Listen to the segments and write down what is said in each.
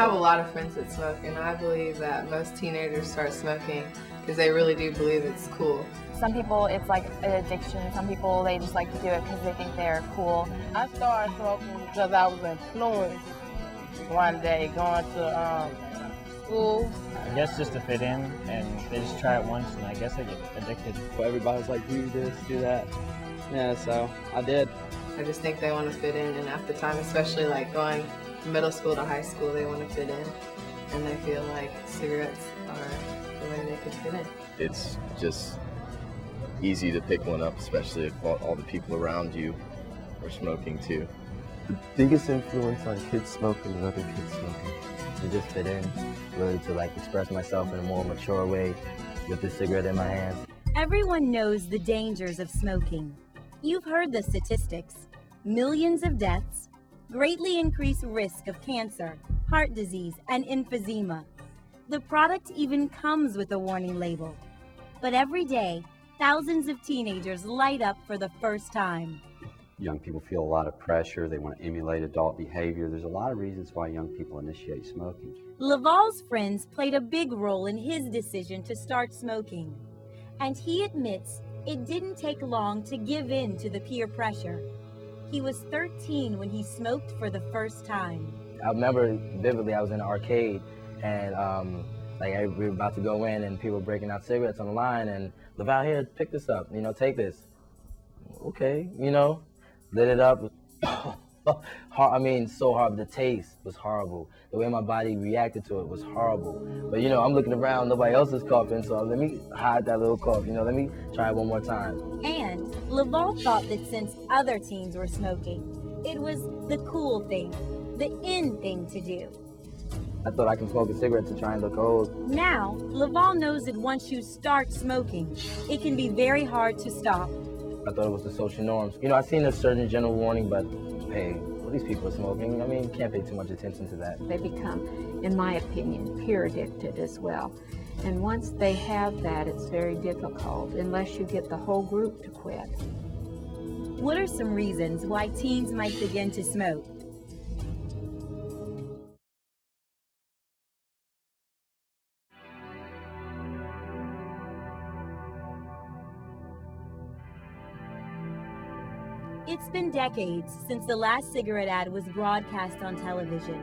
have a lot of friends that smoke, and I believe that most teenagers start smoking because they really do believe it's cool. Some people, it's like an addiction. Some people, they just like to do it because they think they're cool. I started smoking because I was influenced one day going to school. I guess just to fit in, and they just try it once, and I guess they get addicted. Everybody's like, do this, do that. Yeah, so I did. I just think they want to fit in, and at the time, especially like going from middle school to high school, they want to fit in, and they feel like cigarettes are the way they could fit in. It's just easy to pick one up, especially if all the people around you are smoking too. The biggest influence on kids smoking and other kids smoking. To just fit in, really to like express myself in a more mature way with the cigarette in my hand. Everyone knows the dangers of smoking. You've heard the statistics. Millions of deaths, greatly increased risk of cancer, heart disease, and emphysema. The product even comes with a warning label. But every day, thousands of teenagers light up for the first time. Young people feel a lot of pressure. They want to emulate adult behavior. There's a lot of reasons why young people initiate smoking. Laval's friends played a big role in his decision to start smoking. And he admits it didn't take long to give in to the peer pressure. He was 13 when he smoked for the first time. I remember vividly, I was in an arcade and we were about to go in and people were breaking out cigarettes on the line, and Laval, here, pick this up, take this. Okay, lit it up. So hard. The taste was horrible. The way my body reacted to it was horrible. But I'm looking around, nobody else is coughing, so let me hide that little cough. Let me try it one more time. And Laval thought that since other teens were smoking, it was the cool thing, the in thing to do. I thought I can smoke a cigarette to try and look old. Now, Laval knows that once you start smoking, it can be very hard to stop. I thought it was the social norms. I seen a certain general warning, but hey, well, these people are smoking. Can't pay too much attention to that. They become, in my opinion, peer addicted as well. And once they have that, it's very difficult unless you get the whole group to quit. What are some reasons why teens might begin to smoke? It's been decades since the last cigarette ad was broadcast on television,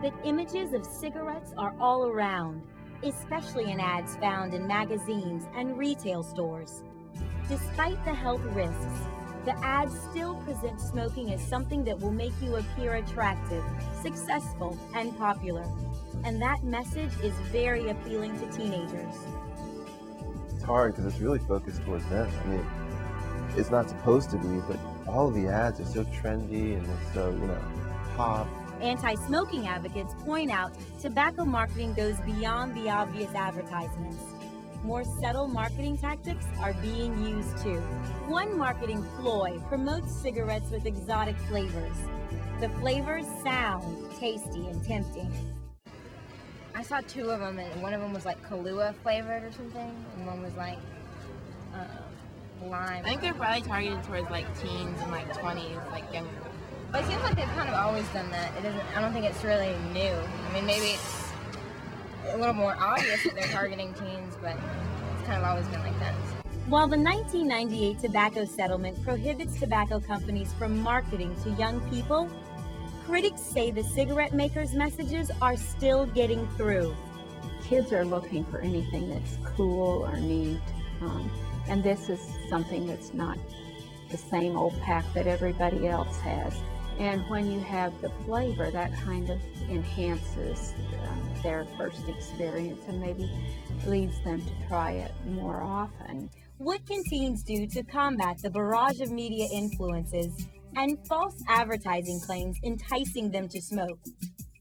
but images of cigarettes are all around, especially in ads found in magazines and retail stores. Despite the health risks, the ads still present smoking as something that will make you appear attractive, successful, and popular. And that message is very appealing to teenagers. It's hard because it's really focused towards them. It's not supposed to be, but all of the ads are so trendy and they're so, pop. Anti-smoking advocates point out tobacco marketing goes beyond the obvious advertisements. More subtle marketing tactics are being used too. One marketing ploy promotes cigarettes with exotic flavors. The flavors sound tasty and tempting. I saw two of them, and one of them was like Kahlua flavored or something, and one was like lime. I think they're probably targeted towards like teens and like 20s, like younger. But it seems like they've kind of always done that. I don't think it's really new. Maybe it's a little more obvious that they're targeting teens, but it's kind of always been like that. While the 1998 tobacco settlement prohibits tobacco companies from marketing to young people, critics say the cigarette makers' messages are still getting through. Kids are looking for anything that's cool or neat, and this is something that's not the same old pack that everybody else has. And when you have the flavor, that kind of enhances their first experience and maybe leads them to try it more often. What can teens do to combat the barrage of media influences and false advertising claims enticing them to smoke?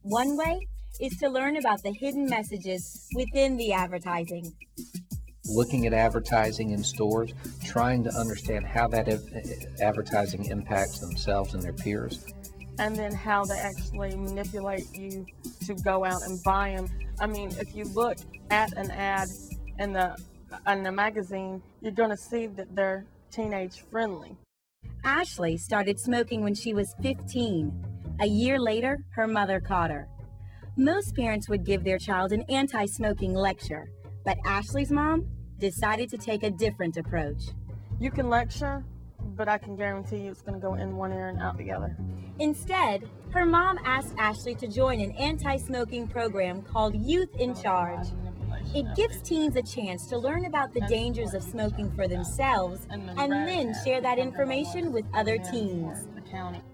One way is to learn about the hidden messages within the advertising. Looking at advertising in stores, trying to understand how that advertising impacts themselves and their peers. And then how they actually manipulate you to go out and buy them. If you look at an ad in the magazine, you're going to see that they're teenage friendly. Ashley started smoking when she was 15. A year later, her mother caught her. Most parents would give their child an anti-smoking lecture, but Ashley's mom decided to take a different approach. You can lecture, but I can guarantee you it's going to go in one ear and out the other. Instead, her mom asked Ashley to join an anti-smoking program called Youth in Charge. It gives teens a chance to learn about the dangers of smoking for themselves and then share that information with other teens.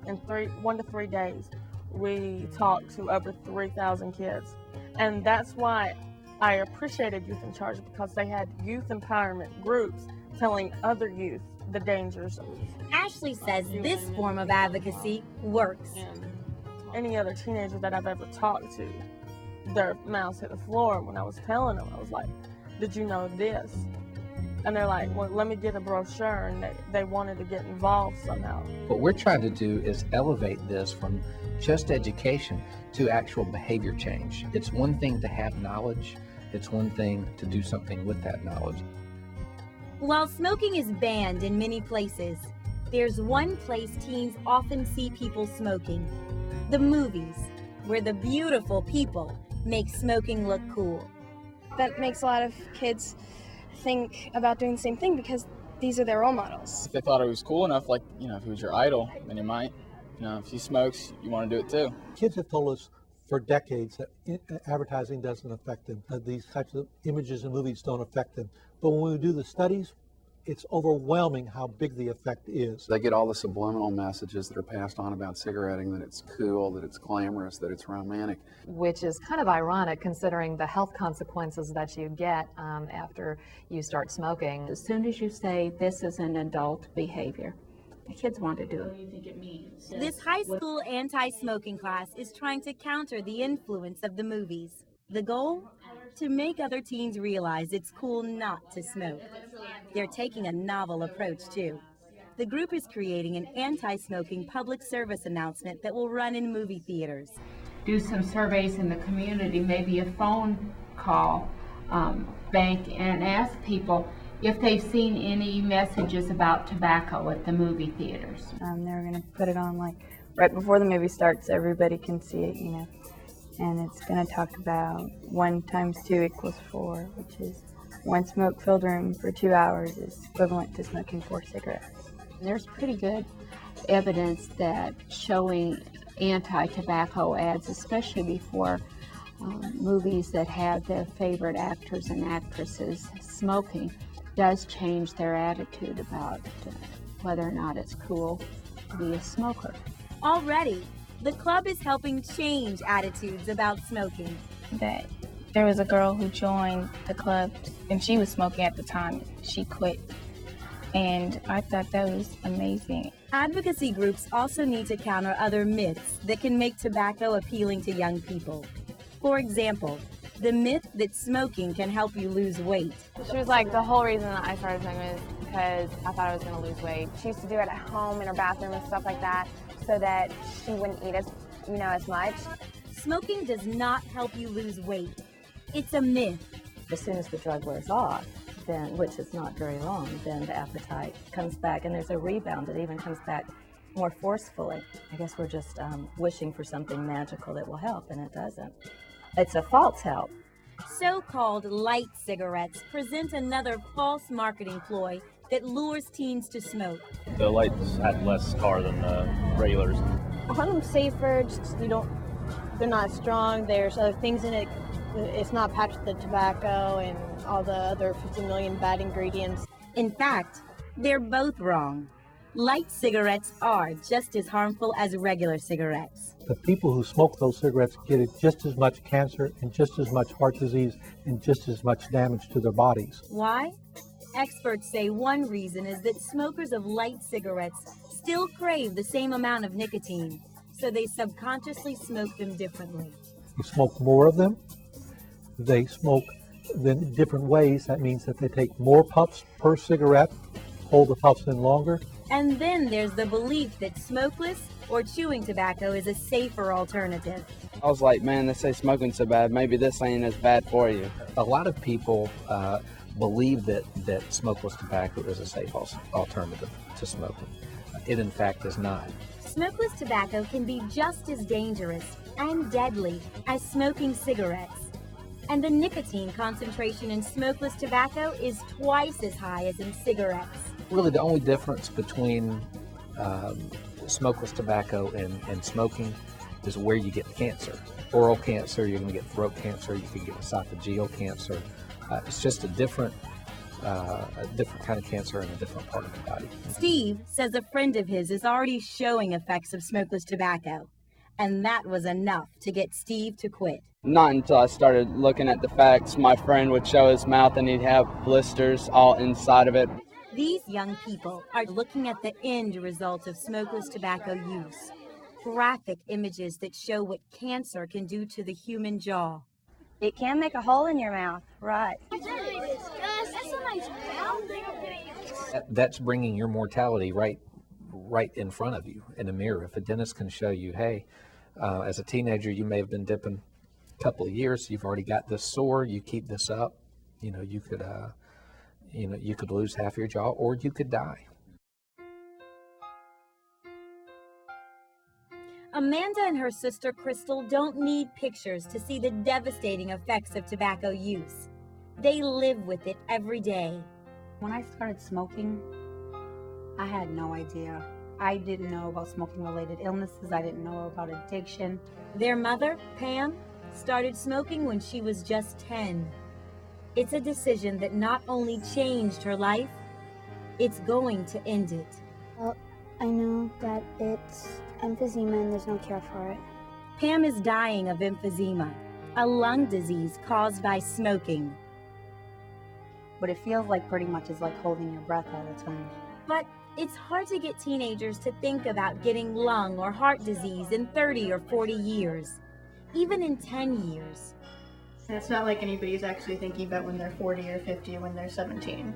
In 1 to 3 days, we talked to over 3,000 kids. And that's why I appreciated Youth in Charge, because they had youth empowerment groups telling other youth the dangers. Ashley says this form of advocacy works. Any other teenager that I've ever talked to, their mouths hit the floor when I was telling them. I was like, did you know this? And they're like, well, let me get a brochure, and they wanted to get involved somehow. What we're trying to do is elevate this from just education to actual behavior change. It's one thing to have knowledge, it's one thing to do something with that knowledge. While smoking is banned in many places, there's one place teens often see people smoking: the movies, where the beautiful people make smoking look cool. That makes a lot of kids think about doing the same thing because these are their role models. If they thought it was cool enough, like, if he was your idol, then you might. If he smokes, you want to do it too. Kids have told us for decades that advertising doesn't affect them. These types of images and movies don't affect them. But when we do the studies, it's overwhelming how big the effect is. They get all the subliminal messages that are passed on about cigaretting, that it's cool, that it's glamorous, that it's romantic. Which is kind of ironic considering the health consequences that you get after you start smoking. As soon as you say this is an adult behavior, the kids want to do it. What do you think it means? This high school anti-smoking class is trying to counter the influence of the movies. The goal? To make other teens realize it's cool not to smoke. They're taking a novel approach too. The group is creating an anti-smoking public service announcement that will run in movie theaters. Do some surveys in the community, maybe a phone call bank, and ask people if they've seen any messages about tobacco at the movie theaters. They're going to put it on like right before the movie starts, everybody can see it, and it's going to talk about 1 × 2 = 4, which is 1 smoke-filled room for 2 hours is equivalent to smoking 4 cigarettes. There's pretty good evidence that showing anti-tobacco ads, especially before movies that have their favorite actors and actresses smoking, does change their attitude about whether or not it's cool to be a smoker. Already, the club is helping change attitudes about smoking. That there was a girl who joined the club and she was smoking at the time. She quit. And I thought that was amazing. Advocacy groups also need to counter other myths that can make tobacco appealing to young people. For example, the myth that smoking can help you lose weight. She was like, the whole reason that I started smoking was because I thought I was going to lose weight. She used to do it at home in her bathroom and stuff like that so that she wouldn't eat as much. Smoking does not help you lose weight. It's a myth. As soon as the drug wears off, then, which is not very long, then the appetite comes back, and there's a rebound. It even comes back more forcefully. I guess we're just wishing for something magical that will help, and it doesn't. It's a false help. So-called light cigarettes present another false marketing ploy that lures teens to smoke. The lights had less tar than the regulars. I find them safer, just they're not strong, there's other things in it. It's not packed with the tobacco and all the other 50 million bad ingredients. In fact, they're both wrong. Light cigarettes are just as harmful as regular cigarettes. The people who smoke those cigarettes get just as much cancer and just as much heart disease and just as much damage to their bodies. Why? Experts say one reason is that smokers of light cigarettes still crave the same amount of nicotine, so they subconsciously smoke them differently. You smoke more of them, they smoke them in different ways. That means that they take more puffs per cigarette, hold the puffs in longer. And then there's the belief that smokeless or chewing tobacco is a safer alternative. I was like, man, they say smoking's so bad, maybe this ain't as bad for you. A lot of people believe that smokeless tobacco is a safe alternative to smoking. It in fact is not. Smokeless tobacco can be just as dangerous and deadly as smoking cigarettes. And the nicotine concentration in smokeless tobacco is twice as high as in cigarettes. Really, the only difference between smokeless tobacco and smoking is where you get cancer. Oral cancer, you're going to get throat cancer, you can get esophageal cancer. It's just a different kind of cancer in a different part of the body. Steve says a friend of his is already showing effects of smokeless tobacco, and that was enough to get Steve to quit. Not until I started looking at the facts, my friend would show his mouth and he'd have blisters all inside of it. These young people are looking at the end result of smokeless tobacco use. Graphic images that show what cancer can do to the human jaw. It can make a hole in your mouth, right? That's bringing your mortality right in front of you in a mirror. If a dentist can show you, hey, as a teenager, you may have been dipping a couple of years, you've already got this sore, you keep this up, you could lose half your jaw or you could die. Amanda and her sister Crystal don't need pictures to see the devastating effects of tobacco use. They live with it every day. When I started smoking, I had no idea. I didn't know about smoking-related illnesses. I didn't know about addiction. Their mother, Pam, started smoking when she was just 10. It's a decision that not only changed her life, it's going to end it. Well, I know that it's emphysema and there's no cure for it. Pam is dying of emphysema, a lung disease caused by smoking. But it feels like pretty much is like holding your breath all the time. But it's hard to get teenagers to think about getting lung or heart disease in 30 or 40 years, even in 10 years. And it's not like anybody's actually thinking about when they're 40 or 50 when they're 17.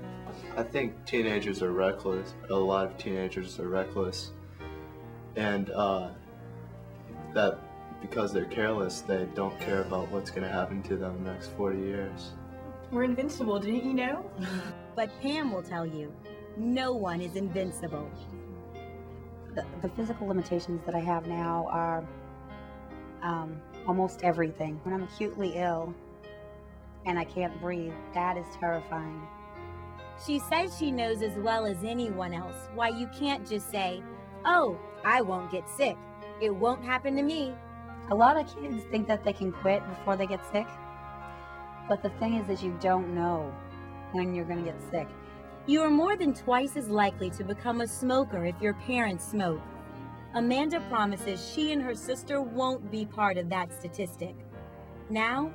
I think teenagers are reckless. A lot of teenagers are reckless. And that because they're careless, they don't care about what's going to happen to them in the next 40 years. We're invincible, didn't you know? But Pam will tell you, no one is invincible. The physical limitations that I have now are almost everything. When I'm acutely ill and I can't breathe, that is terrifying. She says she knows as well as anyone else why you can't just say, oh, I won't get sick. It won't happen to me. A lot of kids think that they can quit before they get sick. But the thing is you don't know when you're going to get sick. You are more than twice as likely to become a smoker if your parents smoke. Amanda promises she and her sister won't be part of that statistic. Now,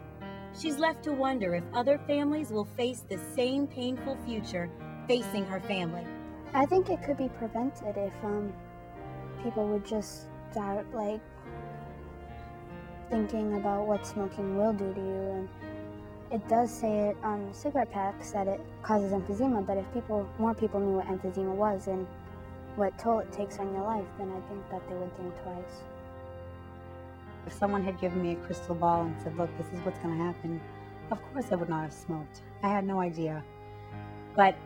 she's left to wonder if other families will face the same painful future facing her family. I think it could be prevented if people would just start thinking about what smoking will do to you. And it does say it on cigarette packs that it causes emphysema, but if more people knew what emphysema was and what toll it takes on your life, then I think that they would think twice. If someone had given me a crystal ball and said, look, this is what's going to happen, of course I would not have smoked. I had no idea. But,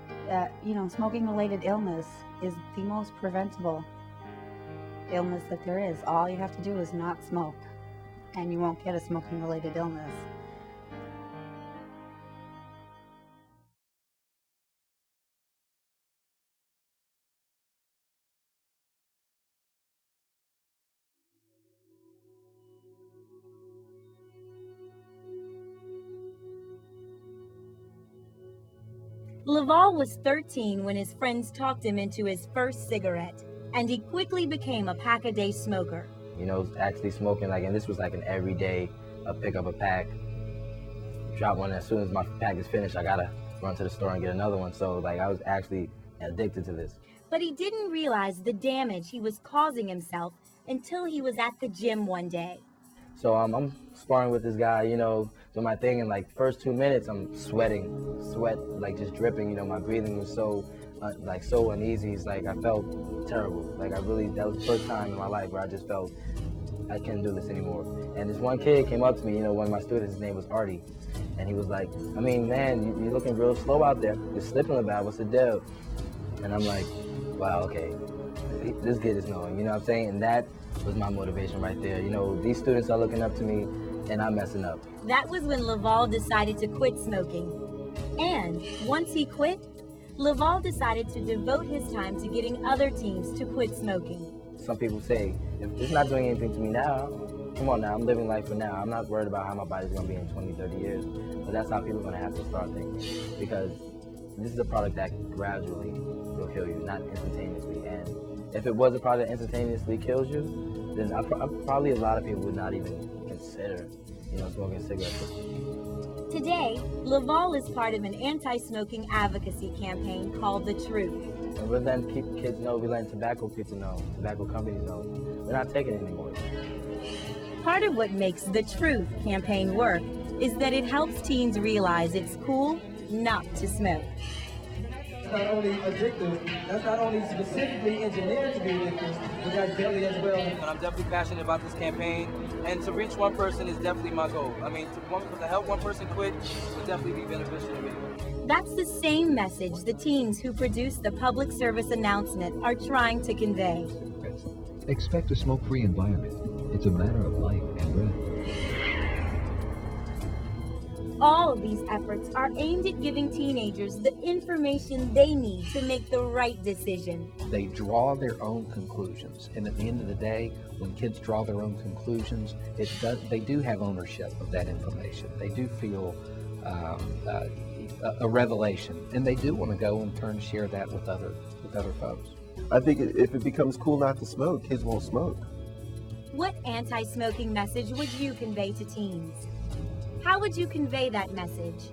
smoking-related illness is the most preventable illness that there is. All you have to do is not smoke, and you won't get a smoking-related illness. Laval was 13 when his friends talked him into his first cigarette, and he quickly became a pack-a-day smoker. Actually smoking, and this was an everyday, pick up a pack, drop one. As soon as my pack is finished, I gotta run to the store and get another one. So, I was actually addicted to this. But he didn't realize the damage he was causing himself until he was at the gym one day. So I'm sparring with this guy, doing my thing, and first 2 minutes I'm sweat just dripping. My breathing was so so uneasy. It's I felt terrible. That was the first time in my life where I just felt I couldn't do this anymore. And this one kid came up to me, one of my students, his name was Artie, and he was like, man, you're looking real slow out there. You're slipping about. What's the deal? And I'm like, wow, okay. this kid is knowing, you know what I'm saying? And that was my motivation right there. You know, these students are looking up to me, and I'm messing up. That was when Laval decided to quit smoking. And once he quit, Laval decided to devote his time to getting other teens to quit smoking. Some people say, if it's not doing anything to me now, come on now, I'm living life for now. I'm not worried about how my body's gonna be in 20, 30 years. But that's how people are gonna have to start thinking. Because this is a product that gradually will kill you, not instantaneously. And if it was a product that instantaneously kills you, then probably a lot of people would not even consider, smoking cigarettes. Today, Laval is part of an anti-smoking advocacy campaign called The Truth. And we're letting kids know, we're letting tobacco people know, tobacco companies know, we're not taking it anymore. Part of what makes The Truth campaign work is that it helps teens realize it's cool not to smoke. It's not only addictive, that's not only specifically engineered to be addictive, but that's deadly as well. And I'm definitely passionate about this campaign, and to reach one person is definitely my goal. I mean, to help one person quit would definitely be beneficial to me. That's the same message the teens who produced the public service announcement are trying to convey. Expect a smoke-free environment. It's a matter of life and breath. All of these efforts are aimed at giving teenagers the information they need to make the right decision. They draw their own conclusions, and at the end of the day, when kids draw their own conclusions, they do have ownership of that information. They do feel a revelation, and they do want to go and turn and share that with other folks. I think if it becomes cool not to smoke, kids won't smoke. What anti-smoking message would you convey to teens? How would you convey that message?